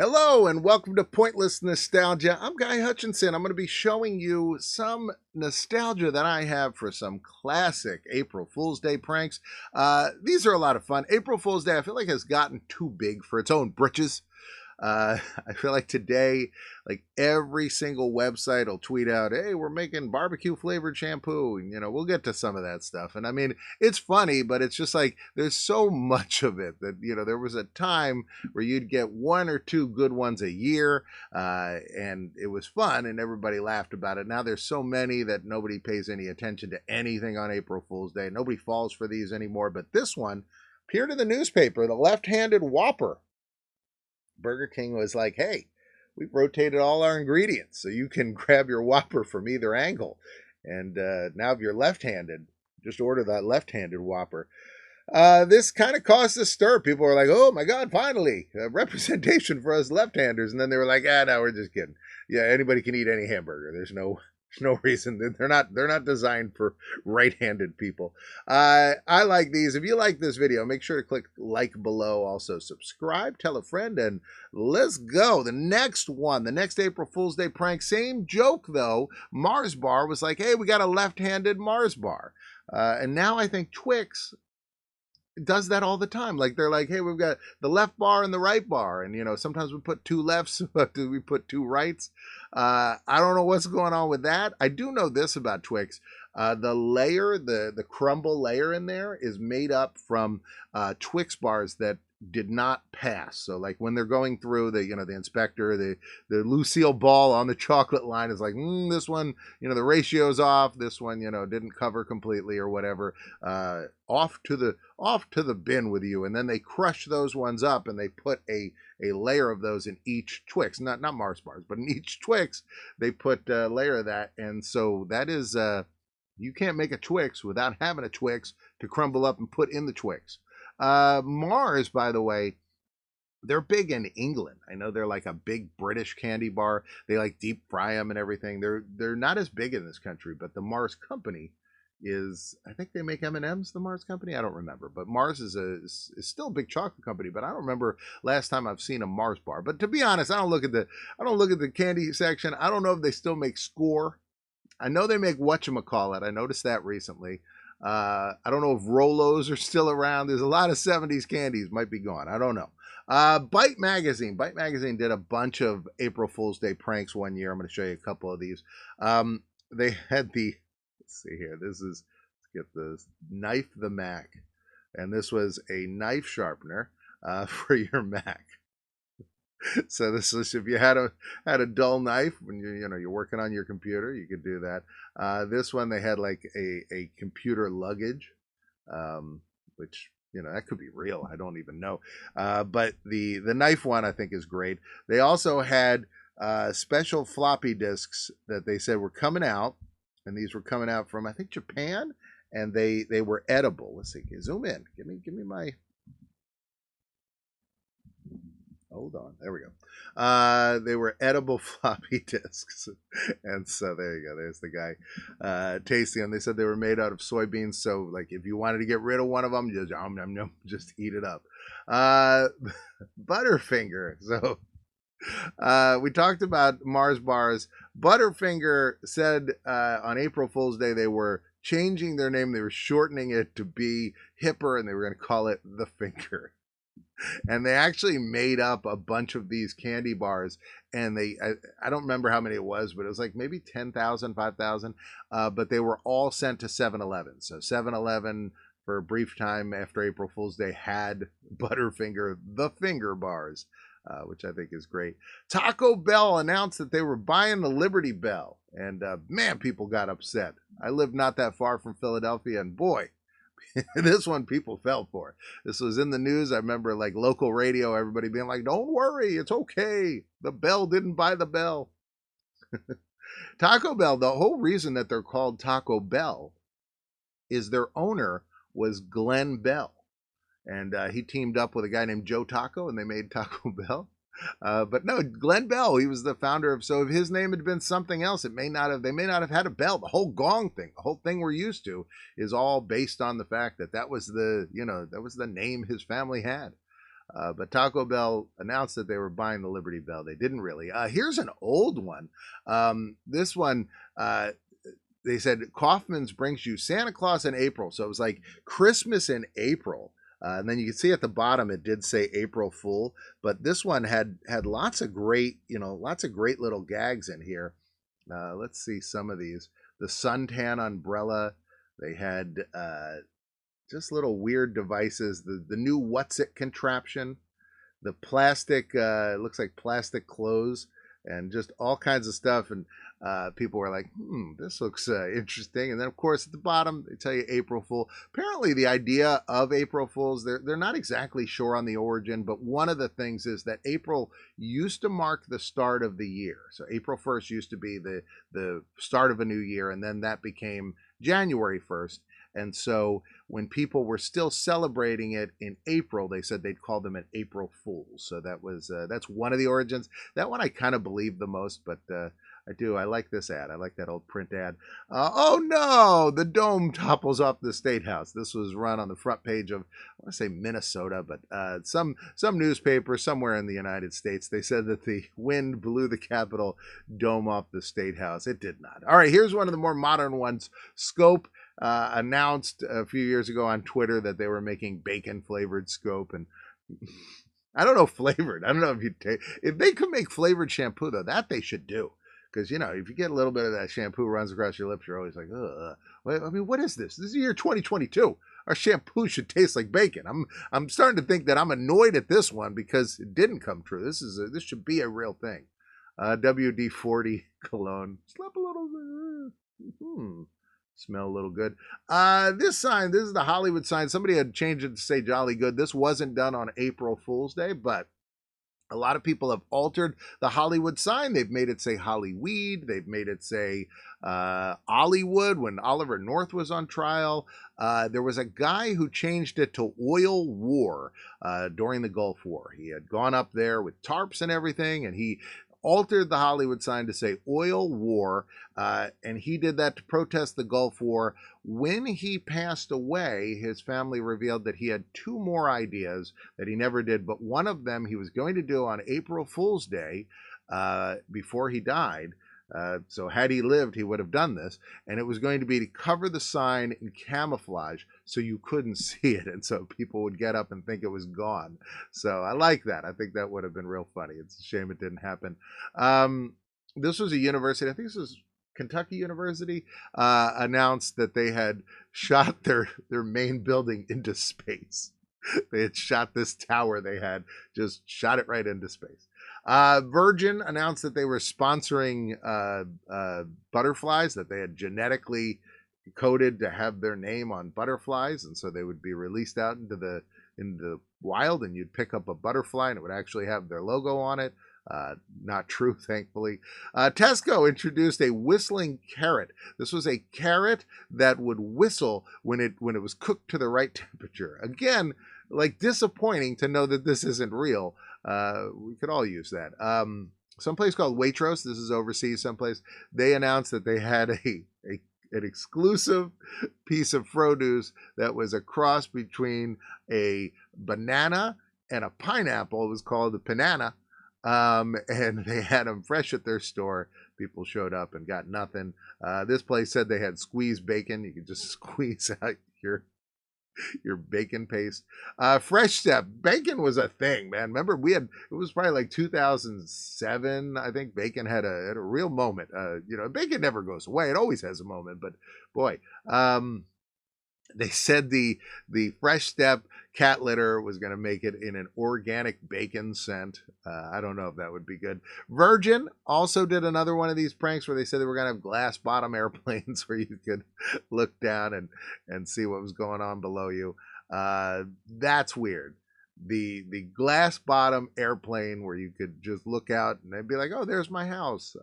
Hello and welcome to Pointless Nostalgia. I'm Guy Hutchinson. I'm going to be showing you some nostalgia that I have for some classic April Fool's Day pranks. These are a lot of fun. April Fool's Day, I feel like, has gotten too big for its own britches. I feel like today, like every single website will tweet out, "Hey, we're making barbecue flavored shampoo," and we'll get to some of that stuff. And I mean, it's funny, but it's just like there's so much of it that there was a time where you'd get one or two good ones a year, and it was fun, and everybody laughed about it. Now there's so many that nobody pays any attention to anything on April Fool's Day. Nobody falls for these anymore. But this one appeared in the newspaper, the left-handed Whopper. Burger King was like, "Hey, we've rotated all our ingredients so you can grab your Whopper from either angle. And now if you're left-handed, just order that left-handed Whopper." This kind of caused a stir. People were like, "Oh my God, finally, representation for us left-handers." And then they were like, no, we're just kidding. Yeah, anybody can eat any hamburger. There's no reason. They're not designed for right-handed people. I like these. If you like this video, make sure to click like below. Also subscribe, tell a friend, and let's go. The next one, the next April Fool's Day prank, same joke though. Mars Bar was like, "Hey, we got a left-handed Mars Bar," and now I think Twix does that all the time. Like they're like, "Hey, we've got the left bar and the right bar," and sometimes we put two lefts, but we put two rights. I don't know what's going on with that. I do know this about Twix. The layer, the crumble layer in there is made up from Twix bars that did not pass. So like when they're going through the inspector, the Lucille Ball on the chocolate line is like, this one, the ratio's off. This one, didn't cover completely or whatever. Off to the bin with you. And then they crush those ones up and they put a layer of those in each Twix, not Mars bars, but in each Twix they put a layer of that. And so that is you can't make a Twix without having a Twix to crumble up and put in the Twix. Mars, by the way, they're big in England. I know they're like a big British candy bar. They like deep fry them and everything. They're not as big in this country, but the Mars company is, I think they make M&Ms, the Mars company. I don't remember, but Mars is still a big chocolate company. But I don't remember last time I've seen a Mars bar. But to be honest, I don't look at the candy section. I don't know if they still make Score. I know they make whatchamacallit. I noticed that recently. I don't know if Rolos are still around. There's a lot of 70s candies might be gone. I don't know. Bite Magazine. Bite Magazine did a bunch of April Fool's Day pranks one year. I'm going to show you a couple of these. They had let's see here. Let's get the Knife the Mac. And this was a knife sharpener for your Mac. So this is, if you had a dull knife when you're working on your computer, you could do that. This one they had like a computer luggage, which that could be real. I don't even know. But the knife one I think is great. They also had special floppy disks that they said were coming out, and these were coming out from I think Japan, and they were edible. Let's see. Zoom in. Give me my. Hold on. There we go. They were edible floppy disks. And so there you go. There's the guy tasting them. They said they were made out of soybeans. So like if you wanted to get rid of one of them, just eat it up. Butterfinger. So we talked about Mars bars. Butterfinger said on April Fool's Day they were changing their name. They were shortening it to be hipper, and they were going to call it the Finger. And they actually made up a bunch of these candy bars, and I don't remember how many it was, but it was like maybe 10,000, 5,000, but they were all sent to 7-Eleven. So 7-Eleven for a brief time after April Fool's Day had Butterfinger, the Finger bars, which I think is great. Taco Bell announced that they were buying the Liberty Bell, and man, people got upset. I live not that far from Philadelphia, and boy, this one people fell for. This was in the news. I remember like local radio, everybody being like, "Don't worry, it's okay. The Bell didn't buy the Bell." Taco Bell, the whole reason that they're called Taco Bell is their owner was Glenn Bell. And he teamed up with a guy named Joe Taco, and they made Taco Bell. But no, Glenn Bell, he was the founder of, so if his name had been something else, they may not have had a bell. The whole gong thing, the whole thing we're used to is all based on the fact that was the name his family had. But Taco Bell announced that they were buying the Liberty Bell. They didn't really. Here's an old one. This one, they said Kaufman's brings you Santa Claus in April. So it was like Christmas in April. And then you can see at the bottom it did say April Fool, but this one had lots of great, lots of great little gags in here. Let's see some of these. The suntan umbrella. They had just little weird devices. The new What's It contraption. The plastic, it looks like plastic clothes, and just all kinds of stuff. And people were like, this looks interesting. And then, of course, at the bottom, they tell you April Fool. Apparently, the idea of April Fools, they're not exactly sure on the origin, but one of the things is that April used to mark the start of the year. So April 1st used to be the start of a new year, and then that became January 1st. And so when people were still celebrating it in April, they said they'd call them an April Fools. So that's one of the origins. That one I kind of believe the most, but I like this ad. I like that old print ad. Oh no, the dome topples off the State House. This was run on the front page of, I want to say Minnesota, but some newspaper somewhere in the United States. They said that the wind blew the Capitol dome off the State House. It did not. All right, here's one of the more modern ones. Scope announced a few years ago on Twitter that they were making bacon flavored Scope, and I don't know flavored. I don't know if they could make flavored shampoo though. That they should do. Because, if you get a little bit of that shampoo runs across your lips, you're always like, ugh. Wait, I mean, what is this? This is the year 2022. Our shampoo should taste like bacon. I'm starting to think that I'm annoyed at this one because it didn't come true. This should be a real thing. WD-40 cologne. Slap a little bit. Smell a little good. This sign, this is the Hollywood sign. Somebody had changed it to say Jolly Good. This wasn't done on April Fool's Day, but a lot of people have altered the Hollywood sign. They've made it say Hollyweed. They've made it say Hollywood when Oliver North was on trial. There was a guy who changed it to Oil War during the Gulf War. He had gone up there with tarps and everything, and he altered the Hollywood sign to say Oil War, and he did that to protest the Gulf War. When he passed away, his family revealed that he had two more ideas that he never did, but one of them he was going to do on April Fool's Day before he died. So had he lived, he would have done this. And it was going to be to cover the sign in camouflage so you couldn't see it. And so people would get up and think it was gone. So I like that. I think that would have been real funny. It's a shame it didn't happen. This was a university, I think this was Kentucky University, announced that they had shot their main building into space. They had shot this tower they had, just shot it right into space. Virgin announced that they were sponsoring butterflies, that they had genetically coded to have their name on butterflies, and so they would be released out into the wild, and you'd pick up a butterfly and it would actually have their logo on it. Not true, thankfully. Tesco introduced a whistling carrot. This was a carrot that would whistle when it was cooked to the right temperature. Again, like disappointing to know that this isn't real. We could all use that. Someplace called Waitrose, this is overseas someplace, they announced that they had an exclusive piece of produce that was a cross between a banana and a pineapple. It was called a banana. And they had them fresh at their store. People showed up and got nothing. This place said they had squeezed bacon. You could just squeeze out your bacon paste. Fresh Step bacon was a thing, man. Remember it was probably like 2007. I think bacon had a real moment. Bacon never goes away. It always has a moment, but boy, they said the Fresh Step cat litter was going to make it in an organic bacon scent. I don't know if that would be good. Virgin also did another one of these pranks where they said they were going to have glass bottom airplanes where you could look down and see what was going on below you. That's weird. The glass bottom airplane where you could just look out and they'd be like, oh, there's my house.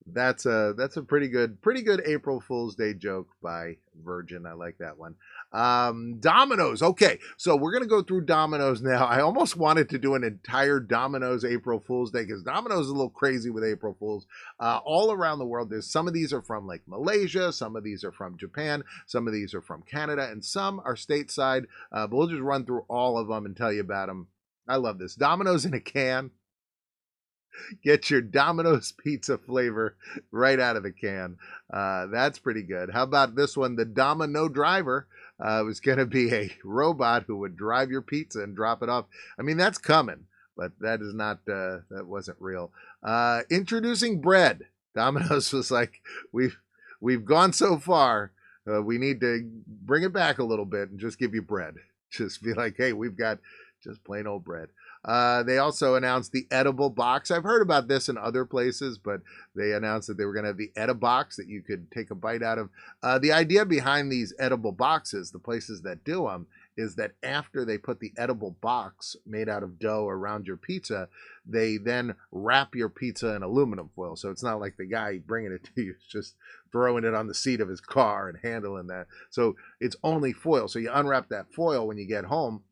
That's a pretty good April Fool's Day joke by Virgin. I like that one. Domino's. Okay, so we're gonna go through Domino's now. I almost wanted to do an entire Domino's April Fool's Day because Domino's is a little crazy with April Fools. All around the world, there's some of these are from like Malaysia, some of these are from Japan, some of these are from Canada, and some are stateside. But we'll just run through all of them and tell you about them I love this. Domino's in a can. Get your Domino's pizza flavor right out of the can. That's pretty good. How about this one? The Domino driver was going to be a robot who would drive your pizza and drop it off. I mean, that's coming, but that is not, that wasn't real. Introducing bread. Domino's was like, we've gone so far. We need to bring it back a little bit and just give you bread. Just be like, hey, we've got just plain old bread. They also announced the edible box. I've heard about this in other places, but they announced that they were going to have the Edibox that you could take a bite out of. The idea behind these edible boxes, the places that do them, is that after they put the edible box made out of dough around your pizza, they then wrap your pizza in aluminum foil. So it's not like the guy bringing it to you is just throwing it on the seat of his car and handling that. So it's only foil. So you unwrap that foil when you get home,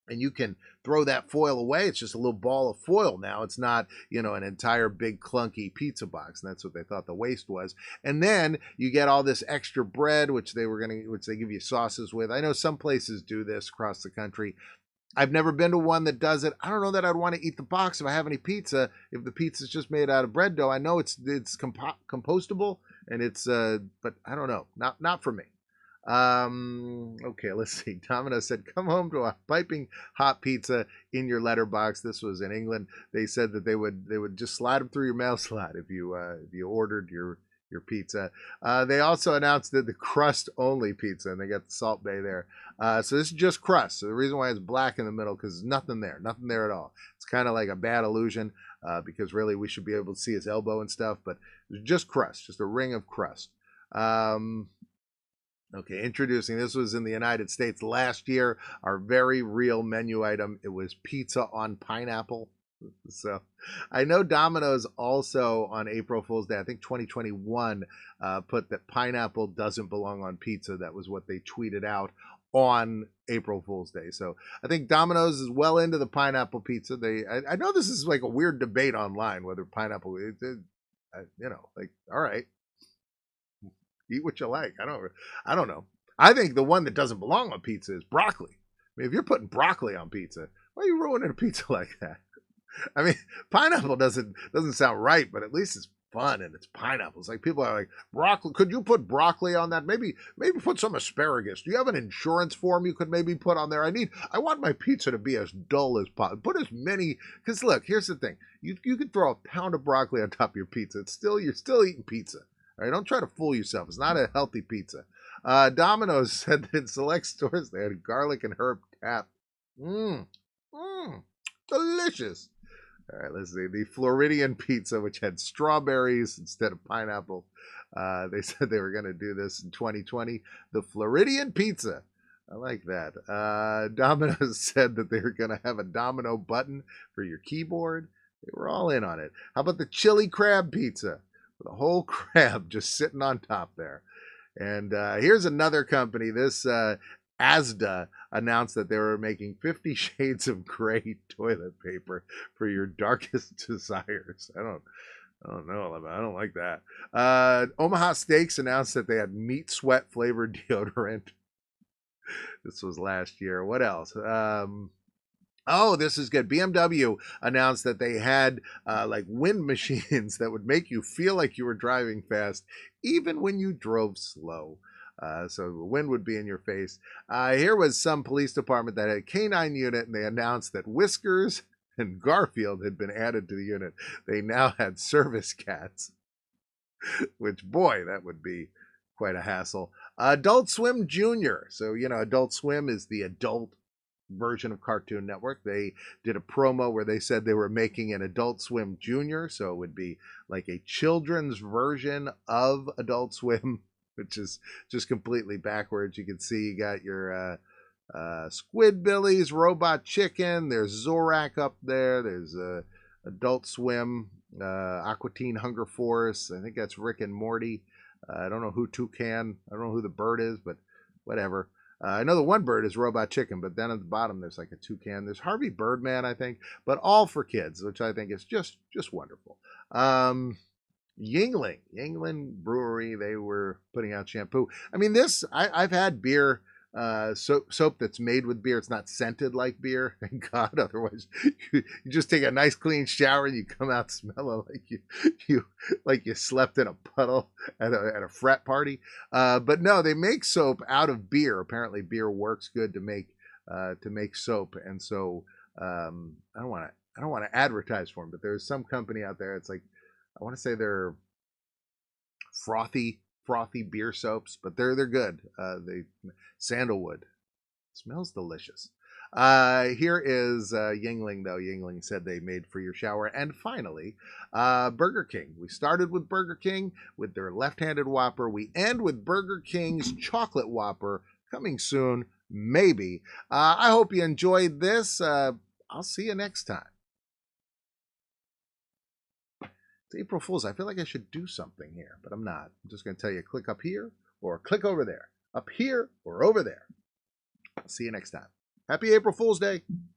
and you can throw that foil away. It's just a little ball of foil now. It's not, an entire big clunky pizza box. And that's what they thought the waste was. And then you get all this extra bread, which they give you sauces with. I know some places do this across the country. I've never been to one that does it. I don't know that I'd want to eat the box if I have any pizza. If the pizza is just made out of bread dough, I know it's compostable and it's, but I don't know, not for me. Okay, let's see. Domino said, come home to a piping hot pizza in your letterbox. This was in England. They said that they would just slide them through your mail slot if you ordered your pizza. They also announced that the crust only pizza, and they got the Salt Bay there. So this is just crust. So the reason why it's black in the middle, because there's nothing there at all. It's kind of like a bad illusion, because really we should be able to see his elbow and stuff, but it's just crust, just a ring of crust. Okay, introducing, this was in the United States last year, our very real menu item. It was pizza on pineapple. So I know Domino's also on April Fool's Day, I think 2021, put that pineapple doesn't belong on pizza. That was what they tweeted out on April Fool's Day. So I think Domino's is well into the pineapple pizza. I know this is like a weird debate online, whether pineapple, all right. Eat what you like. I don't know. I think the one that doesn't belong on pizza is broccoli. I mean, if you're putting broccoli on pizza, why are you ruining a pizza like that? I mean, pineapple doesn't sound right, but at least it's fun and it's pineapple. It's like people are like, broccoli. Could you put broccoli on that? Maybe put some asparagus. Do you have an insurance form you could maybe put on there? I want my pizza to be as dull as possible. Put as many, because look, here's the thing. You could throw a pound of broccoli on top of your pizza. You're still eating pizza. All right, don't try to fool yourself. It's not a healthy pizza. Domino's said that in select stores they had garlic and herb tap. Delicious. All right, let's see. The Floridian pizza, which had strawberries instead of pineapple. They said they were going to do this in 2020. The Floridian pizza. I like that. Domino's said that they were going to have a domino button for your keyboard. They were all in on it. How about the chili crab pizza? The whole crab just sitting on top there. And here's another company. This Asda announced that they were making 50 Shades of Grey toilet paper for your darkest desires. I don't know. I don't like that. Omaha Steaks announced that they had meat sweat flavored deodorant. This was last year. What else? Oh, this is good. BMW announced that they had like wind machines that would make you feel like you were driving fast, even when you drove slow. So the wind would be in your face. Here was some police department that had a canine unit, and they announced that Whiskers and Garfield had been added to the unit. They now had service cats, which, boy, that would be quite a hassle. Adult Swim Junior. So, Adult Swim is the adult version of Cartoon Network. They did a promo where they said they were making an Adult Swim Junior, so it would be like a children's version of Adult Swim, which is just completely backwards. You can see you got your Squidbillies, Robot Chicken, there's Zorak up there, there's Adult Swim, Aqua Teen Hunger Force, I think that's Rick and Morty. I don't know who Toucan, I don't know who the bird is, but whatever. I know the one bird is Robot Chicken, but then at the bottom there's like a toucan. There's Harvey Birdman, I think, but all for kids, which I think is just wonderful. Yingling Brewery, they were putting out shampoo. I mean, I've had beer soap that's made with beer. It's not scented like beer. Thank God. Otherwise, you just take a nice clean shower and you come out smelling like you like you slept in a puddle at a frat party. But no, they make soap out of beer. Apparently, beer works good to make soap, and so I don't want to advertise for them, but there's some company out there. It's like I want to say they're frothy beer soaps, but they're good. They sandalwood smells delicious. Here is Yingling though. Yingling said they made for your shower, and finally, Burger King. We started with Burger King with their left-handed Whopper. We end with Burger King's chocolate Whopper coming soon, maybe. I hope you enjoyed this. I'll see you next time. It's April Fool's. I feel like I should do something here, but I'm not. I'm just going to tell you click up here or click over there. Up here or over there. I'll see you next time. Happy April Fool's Day.